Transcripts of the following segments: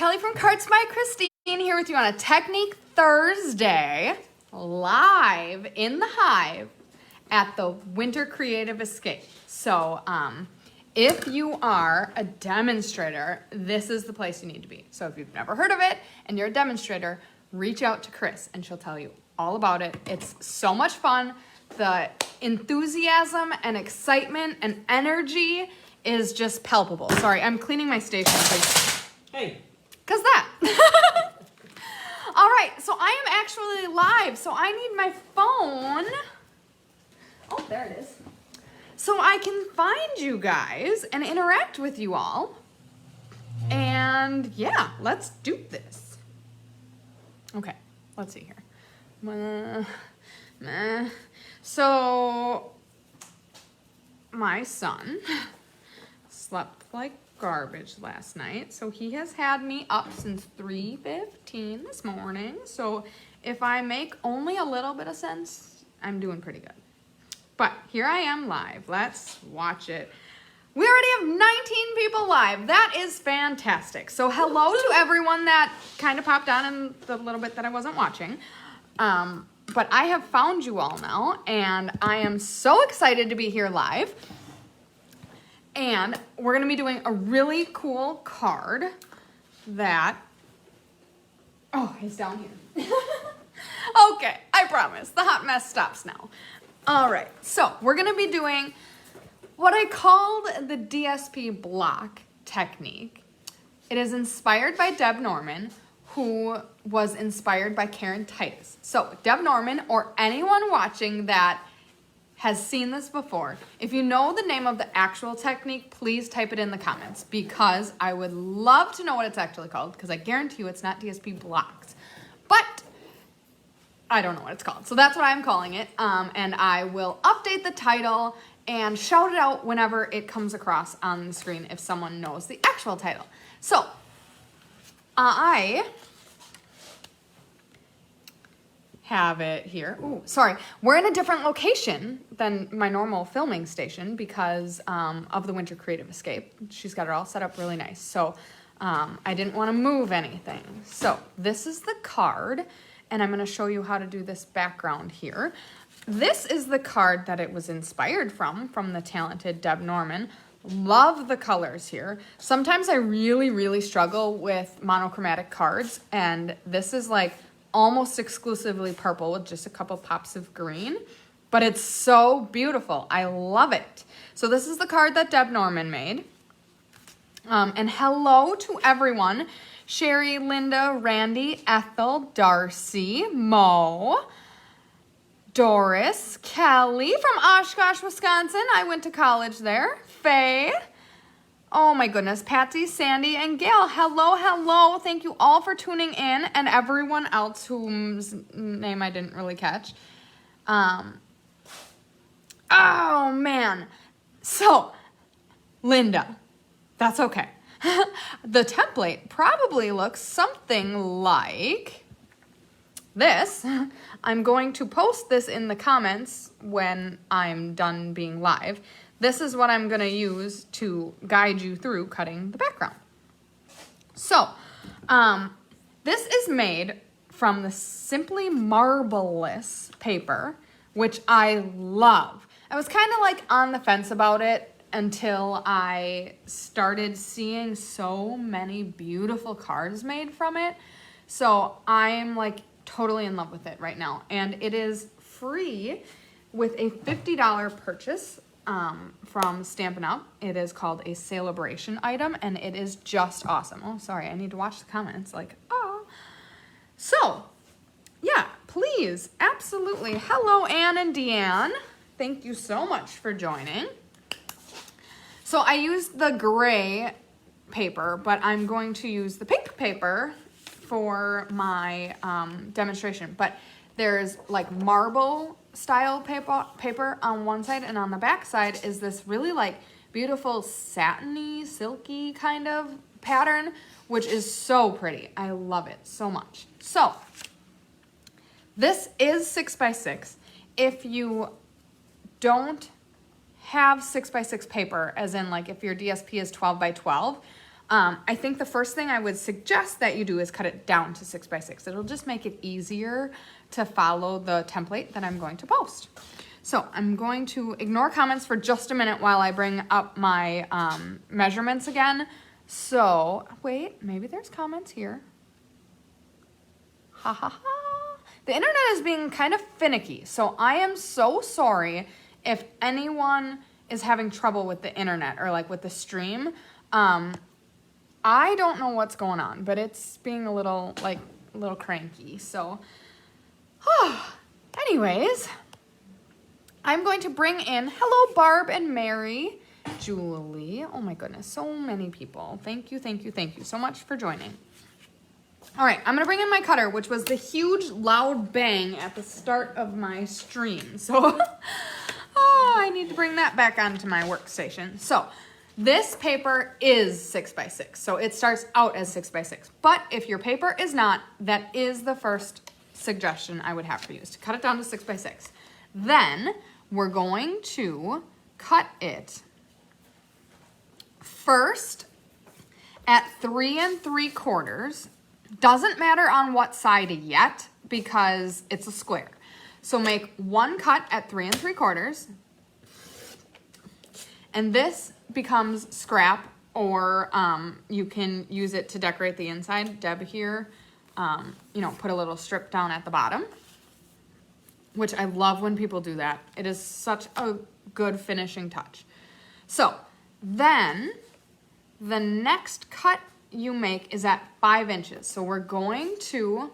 Kelly from Carts by Christine here with you on a Technique Thursday, live in the Hive at the Winter Creative Escape. So if you are a demonstrator, this is the place you need to be. So if you've never heard of it and you're a demonstrator, reach out to Chris and she'll tell you all about it. It's so much fun. The enthusiasm and excitement and energy is just palpable. Sorry, I'm cleaning my station. Hey. Cause that. All right, so I am actually live, so I need my phone. Oh, there it is. So I can find you guys and interact with you all. And yeah, let's do this. Okay, let's see here. So my son slept like garbage last night, so he has had me up since 3:15 this morning. So if I make only a little bit of sense, I'm doing pretty good. But here I am live. Let's watch it. We already have 19 people live. That is fantastic. So hello to everyone that kind of popped on in the little bit that I wasn't watching. But I have found you all now, and I am so excited to be here live. And we're going to be doing a really cool card that, oh, it's down here. Okay, I promise. The hot mess stops now. All right, so we're going to be doing what I called the Dsp Block Technique. It is inspired by Deb Norman, who was inspired by Karen Titus. So Deb Norman, or anyone watching that has seen this before, if you know the name of the actual technique, please type it in the comments, because I would love to know what it's actually called, because I guarantee you it's not DSP blocks. But I don't know what it's called. So that's what I'm calling it. And I will update the title and shout it out whenever it comes across on the screen if someone knows the actual title. So I have it here. Ooh, sorry. We're in a different location than my normal filming station because of the Winter Creative Escape. She's got it all set up really nice. So I didn't want to move anything. So this is the card, and I'm going to show you how to do this background here. This is the card that it was inspired from the talented Deb Norman. Love the colors here. Sometimes I really struggle with monochromatic cards, and this is like almost exclusively purple with just a couple pops of green, but it's so beautiful. I love it. So this is the card that Deb Norman made. And hello to everyone. Sherry, Linda, Randy, Ethel, Darcy, Mo, Doris, Kelly from Oshkosh, Wisconsin. I went to college there. Faye. Oh my goodness, Patsy, Sandy, and Gail. Hello. Thank you all for tuning in, and everyone else whose name I didn't really catch. Oh man. So, Linda, that's okay. The template probably looks something like this. I'm going to post this in the comments when I'm done being live. This is what I'm going to use to guide you through cutting the background. So, this is made from the Simply Marvelous paper, which I love. I was kind of like on the fence about it until I started seeing so many beautiful cards made from it. So I'm like totally in love with it right now. And it is free with a $50 purchase from Stampin' Up. It is called a sale-a-bration item, and it is just awesome. Oh, sorry, I need to watch the comments. Like, oh. So, yeah, please, absolutely. Hello, Anne and Deanne. Thank you so much for joining. So I used the gray paper, but I'm going to use the pink paper for my demonstration. But there's like marble style paper on one side, and on the back side is this really like beautiful satiny, silky kind of pattern, which is so pretty. I love it so much. So this is 6x6. If you don't have 6x6 paper, as in like if your DSP is 12 by 12, I think the first thing I would suggest that you do is cut it down to 6 by 6. It'll just make it easier to follow the template that I'm going to post. So I'm going to ignore comments for just a minute while I bring up my measurements again. So, wait, maybe there's comments here. Ha ha ha. The internet is being kind of finicky, so I am so sorry if anyone is having trouble with the internet or like with the stream. I don't know what's going on, but it's being a little cranky. So, anyways, I'm going to bring in, hello Barb and Mary, Julie. Oh my goodness, so many people. Thank you so much for joining. All right, I'm gonna bring in my cutter, which was the huge loud bang at the start of my stream. So, I need to bring that back onto my workstation. So, this paper is 6 by 6, so it starts out as 6 by 6. But if your paper is not, that is the first suggestion I would have for you, is to cut it down to 6 by 6. Then we're going to cut it first at 3 3/4. Doesn't matter on what side yet because it's a square. So make one cut at 3 3/4, and this becomes scrap, or you can use it to decorate the inside. Deb here, put a little strip down at the bottom, which I love when people do that. It is such a good finishing touch. So then the next cut you make is at 5 inches. So we're going to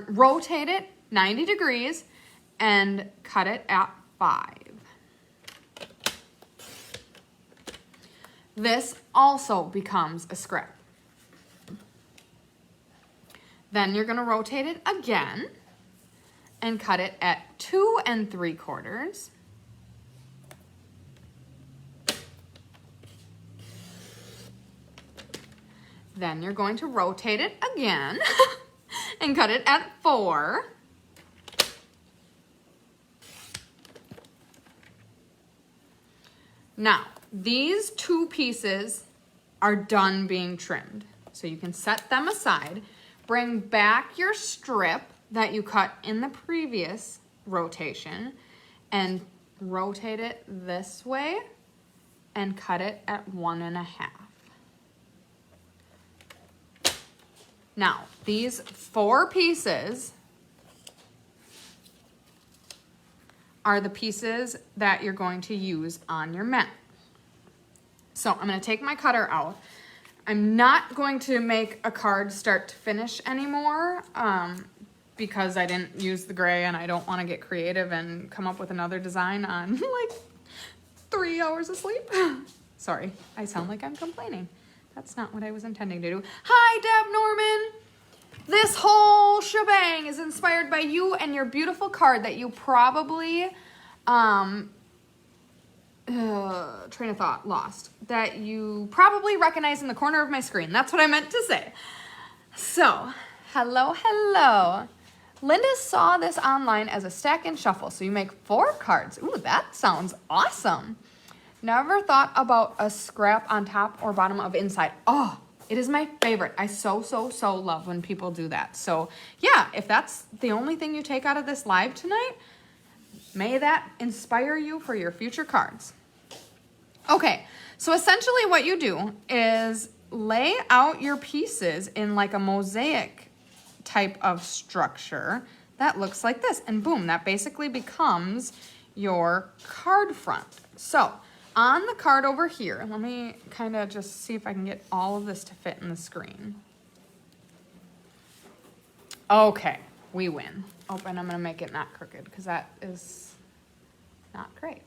rotate it 90 degrees and cut it at 5. This also becomes a scrap. Then you're going to rotate it again and cut it at 2 3/4. Then you're going to rotate it again and cut it at 4. Now, these two pieces are done being trimmed. So you can set them aside. Bring back your strip that you cut in the previous rotation and rotate it this way and cut it at 1 1/2. Now, these 4 pieces are the pieces that you're going to use on your mat. So I'm going to take my cutter out. I'm not going to make a card start to finish anymore because I didn't use the gray and I don't want to get creative and come up with another design on like 3 hours of sleep. Sorry, I sound like I'm complaining. That's not what I was intending to do. Hi, Deb Norman. This whole shebang is inspired by you and your beautiful card that you probably, train of thought lost, that you probably recognize in the corner of my screen. That's what I meant to say. So, hello. Linda saw this online as a stack and shuffle. So you make 4 cards. Ooh, that sounds awesome. Never thought about a scrap on top or bottom of inside. Oh, it is my favorite. I so love when people do that. So yeah, if that's the only thing you take out of this live tonight, may that inspire you for your future cards. Okay, so essentially what you do is lay out your pieces in like a mosaic type of structure that looks like this. And boom, that basically becomes your card front. So on the card over here, let me kind of just see if I can get all of this to fit in the screen. Okay, we win. Oh, and I'm going to make it not crooked because that is not great.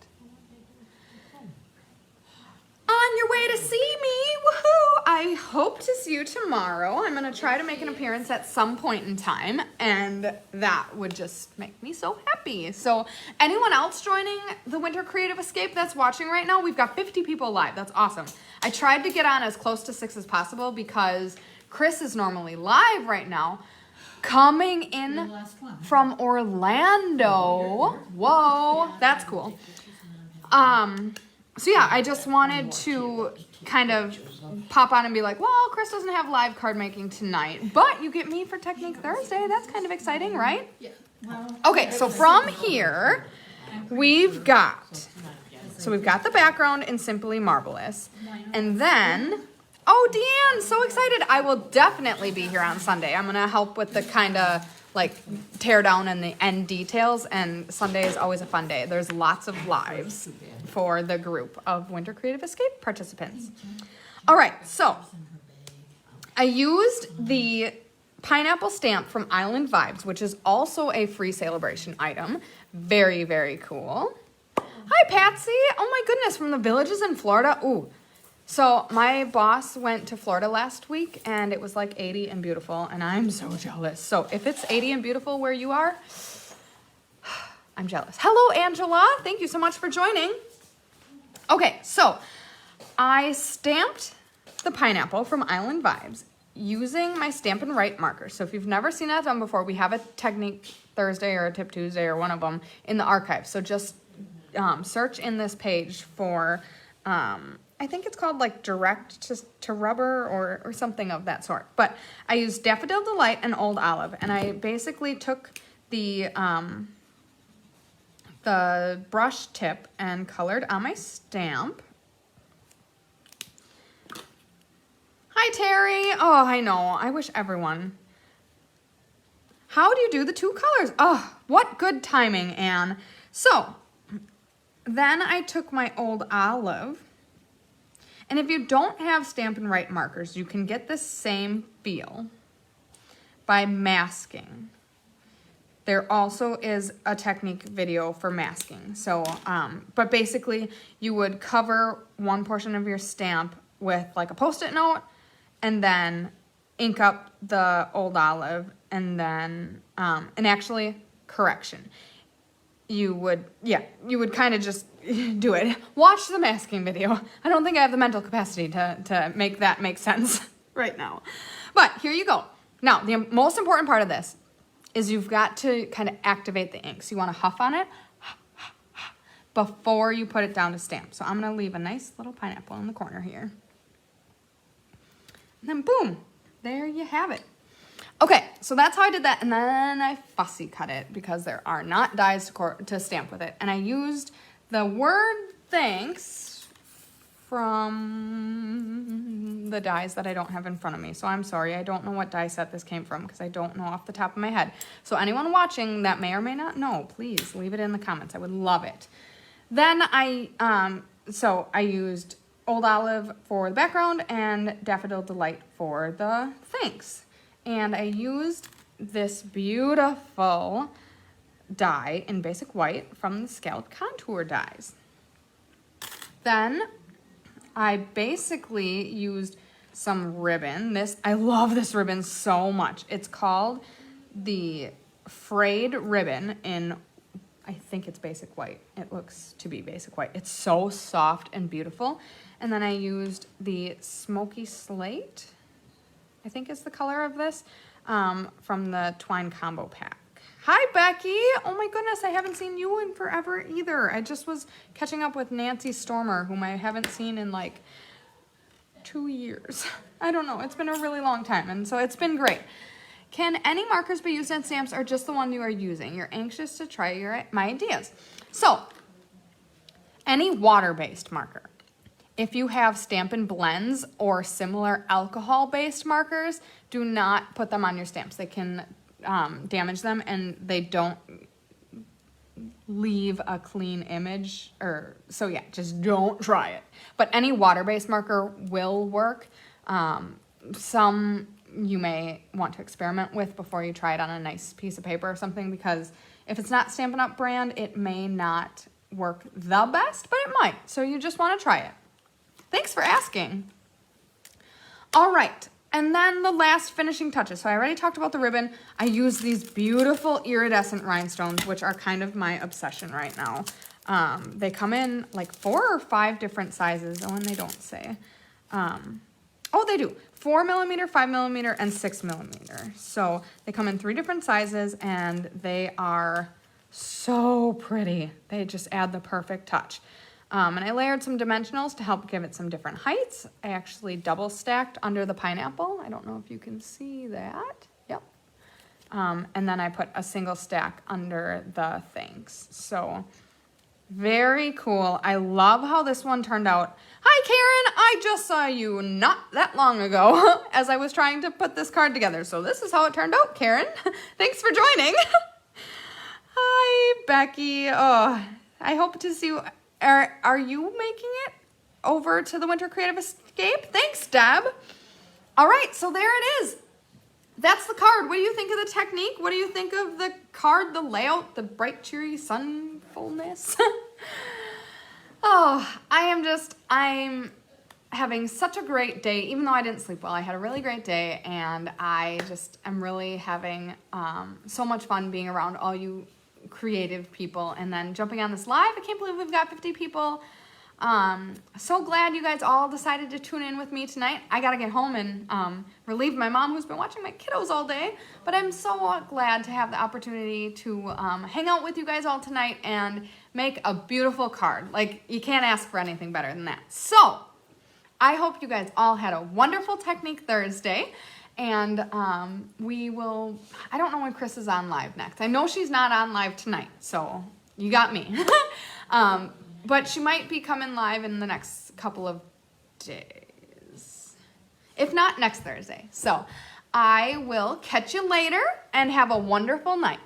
On your way to see me, woohoo! I hope to see you tomorrow. I'm going to try to make an appearance at some point in time, and that would just make me so happy. So anyone else joining the Winter Creative Escape that's watching right now, we've got 50 people live. That's awesome. I tried to get on as close to 6 as possible because Chris is normally live right now, coming in from Orlando. Whoa, that's cool. So yeah, I just wanted to kind of pop on and be like, well, Chris doesn't have live card making tonight, but you get me for Technique Thursday. That's kind of exciting, right? Yeah. Okay, so from here, we've got the background in Simply Marvelous. And then, oh, Deanne, so excited. I will definitely be here on Sunday. I'm going to help with the kind of like tear down and the end details. And Sunday is always a fun day. There's lots of lives for the group of Winter Creative Escape participants. All right, so I used the pineapple stamp from Island Vibes, which is also a free sale-a-bration item. Very, very cool. Hi, Patsy. Oh my goodness, from the villages in Florida. Ooh, so my boss went to Florida last week and it was like 80 and beautiful and I'm so jealous. So if it's 80 and beautiful where you are, I'm jealous. Hello, Angela. Thank you so much for joining. Okay, so I stamped the pineapple from Island Vibes using my Stamp and Write marker. So if you've never seen that done before, we have a Technique Thursday or a Tip Tuesday or one of them in the archive. So just search in this page for, I think it's called like Direct to Rubber or something of that sort. But I used Daffodil Delight and Old Olive, and I basically took the brush tip and colored on my stamp. Hi, Terry. Oh, I know. I wish everyone. How do you do the two colors? Oh, what good timing, Anne. So then I took my Old Olive, and if you don't have Stamp and Write markers, you can get the same feel by masking. There also is a Technique video for masking. So, but basically you would cover one portion of your stamp with like a Post-it note and then ink up the Old Olive and then, and actually correction. You would kind of just do it. Watch the masking video. I don't think I have the mental capacity to make that make sense right now. But here you go. Now, the most important part of this is you've got to kind of activate the ink. So you want to huff on it before you put it down to stamp. So I'm going to leave a nice little pineapple in the corner here. And then boom, there you have it. Okay, so that's how I did that, and then I fussy cut it because there are not dies to stamp with it. And I used the word thanks from the dies that I don't have in front of me. So I'm sorry, I don't know what die set this came from because I don't know off the top of my head. So anyone watching that may or may not know, please leave it in the comments. I would love it. Then I used Old Olive for the background and Daffodil Delight for the thanks. And I used this beautiful die in Basic White from the Scaled Contour dies. Then I basically used some ribbon. I love this ribbon so much. It's called the Frayed Ribbon in, I think it's Basic White. It looks to be Basic White. It's so soft and beautiful. And then I used the Smoky Slate, I think is the color of this, from the Twine Combo Pack. Hi, Becky. Oh my goodness, I haven't seen you in forever either. I just was catching up with Nancy Stormer, whom I haven't seen in like 2 years. I don't know, it's been a really long time, and so it's been great. Can any markers be used on stamps or just the one you are using? You're anxious to try my ideas. So, any water-based marker. If you have Stampin' Blends or similar alcohol-based markers, do not put them on your stamps. They can damage them and they don't leave a clean image. So yeah, just don't try it. But any water-based marker will work. Some you may want to experiment with before you try it on a nice piece of paper or something, because if it's not Stampin' Up! Brand, it may not work the best, but it might. So you just want to try it. Thanks for asking. All right, and then the last finishing touches. So I already talked about the ribbon. I use these beautiful iridescent rhinestones, which are kind of my obsession right now. They come in like 4 or 5 different sizes. Oh, and they don't say. Oh, they do. 4mm, 5mm, and 6mm. So they come in 3 different sizes, and they are so pretty. They just add the perfect touch. And I layered some dimensionals to help give it some different heights. I actually double stacked under the pineapple. I don't know if you can see that. Yep. And then I put a single stack under the things. So very cool. I love how this one turned out. Hi, Karen. I just saw you not that long ago as I was trying to put this card together. So this is how it turned out, Karen. Thanks for joining. Hi, Becky. Oh, I hope to see you. Are you making it over to the Winter Creative Escape? Thanks, Deb. All right, so there it is. That's the card. What do you think of the technique? What do you think of the card, the layout, the bright, cheery sunfulness? Oh, I'm having such a great day. Even though I didn't sleep well, I had a really great day, and I just am really having so much fun being around all you creative people and then jumping on this live. I can't believe we've got 50 people. So glad you guys all decided to tune in with me tonight. I gotta get home and relieve my mom who's been watching my kiddos all day, but I'm so glad to have the opportunity to hang out with you guys all tonight and make a beautiful card. Like, you can't ask for anything better than that. So I hope you guys all had a wonderful Technique Thursday, and we will, I don't know when Chris is on live next. I know she's not on live tonight, so you got me. But she might be coming live in the next couple of days. If not, next Thursday. So I will catch you later and have a wonderful night.